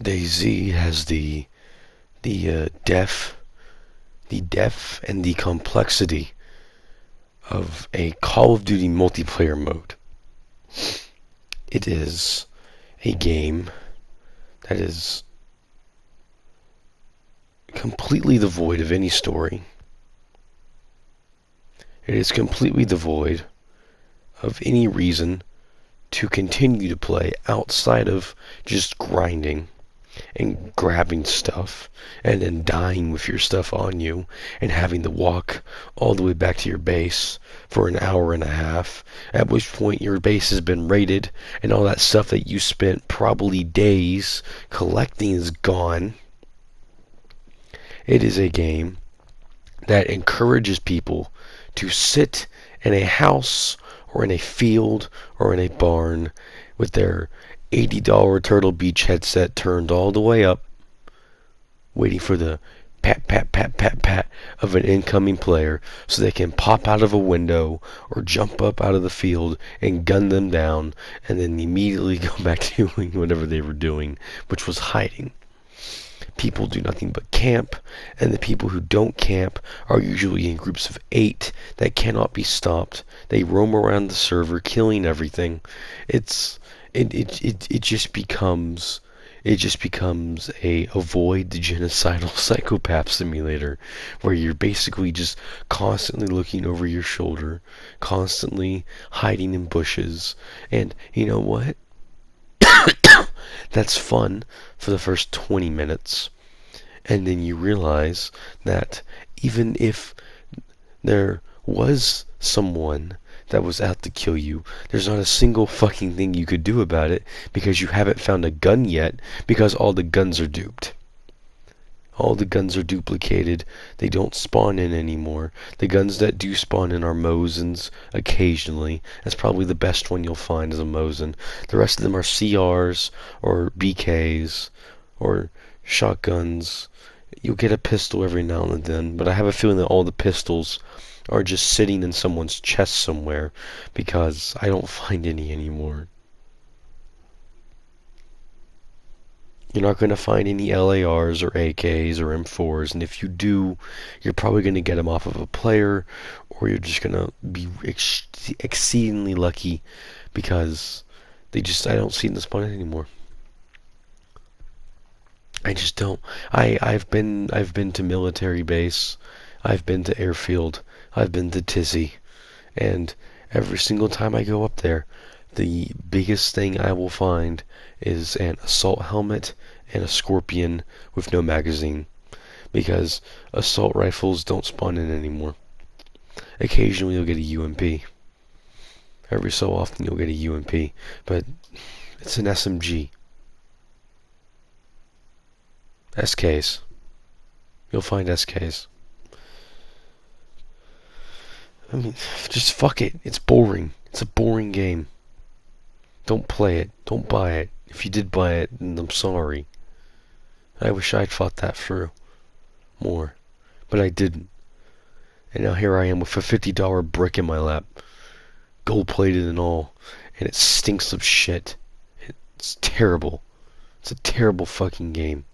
DayZ has the depth and the complexity of a Call of Duty multiplayer mode. It is a game that is completely devoid of any story. It is completely devoid of any reason to continue to play outside of just grinding and grabbing stuff and then dying with your stuff on you and having to walk all the way back to your base for an hour and a half, at which point your base has been raided and all that stuff that you spent probably days collecting is gone. It is a game that encourages people to sit in a house or in a field or in a barn with their $80 Turtle Beach headset turned all the way up, waiting for the pat, pat, pat, pat, pat of an incoming player so they can pop out of a window or jump up out of the field and gun them down and then immediately go back to doing whatever they were doing, which was hiding. People do nothing but camp, and the people who don't camp are usually in groups of 8 that cannot be stopped. They roam around the server, killing everything. It's it just becomes a avoid the genocidal psychopath simulator, where you're basically just constantly looking over your shoulder, constantly hiding in bushes, and you know what? That's fun for the first 20 minutes. And then you realize that even if there was someone that was out to kill you, there's not a single fucking thing you could do about it because you haven't found a gun yet, because all the guns are duped. All the guns are duplicated. They don't spawn in anymore. The guns that do spawn in are Mosins occasionally. That's probably the best one you'll find is a Mosin. The rest of them are CRs or BKs or shotguns. You'll get a pistol every now and then, but I have a feeling that all the pistols are just sitting in someone's chest somewhere because I don't find any anymore. You're not going to find any LARs or AKs or M4s, and if you do, you're probably going to get them off of a player, or you're just going to be exceedingly lucky because I don't see them spawn anymore. I just don't. I've been to military base, I've been to airfield, I've been to Tizzy, and every single time I go up there, the biggest thing I will find is an assault helmet and a scorpion with no magazine, because assault rifles don't spawn in anymore. Occasionally you'll get a UMP. Every so often you'll get a UMP, but it's an SMG. SKs. You'll find SKs. I mean, just fuck it. It's boring. It's a boring game. Don't play it. Don't buy it. If you did buy it, then I'm sorry. I wish I'd fought that through more. But I didn't. And now here I am with a $50 brick in my lap. Gold plated and all. And it stinks of shit. It's terrible. It's a terrible fucking game.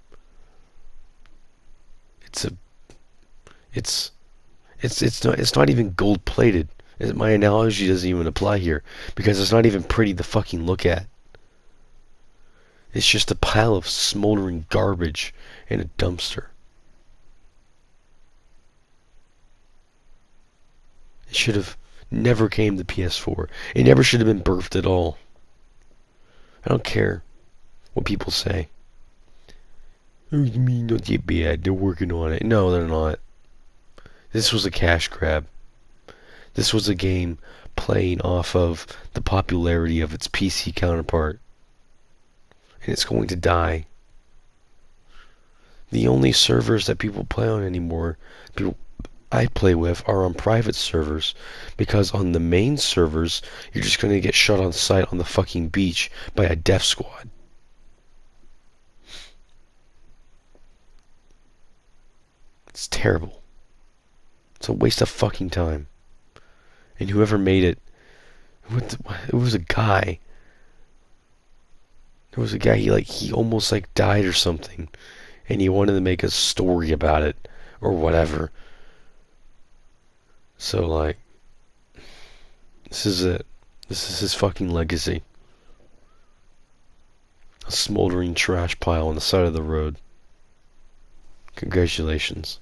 It's not even gold plated. My analogy doesn't even apply here because it's not even pretty to fucking look at. It's just a pile of smoldering garbage in a dumpster. It should have never came to PS4. It never should have been birthed at all. I don't care what people say. Oh, you mean not that bad? They're working on it. No, they're not. This was a cash grab. This was a game playing off of the popularity of its PC counterpart. And it's going to die. The only servers that people play on anymore, people I play with, are on private servers, because on the main servers, you're just going to get shot on sight on the fucking beach by a death squad. It's terrible. It's a waste of fucking time. And whoever made it, it was a guy. There was a guy, he almost like died or something, and he wanted to make a story about it or whatever. So like, this is it. This is his fucking legacy. A smoldering trash pile on the side of the road. Congratulations.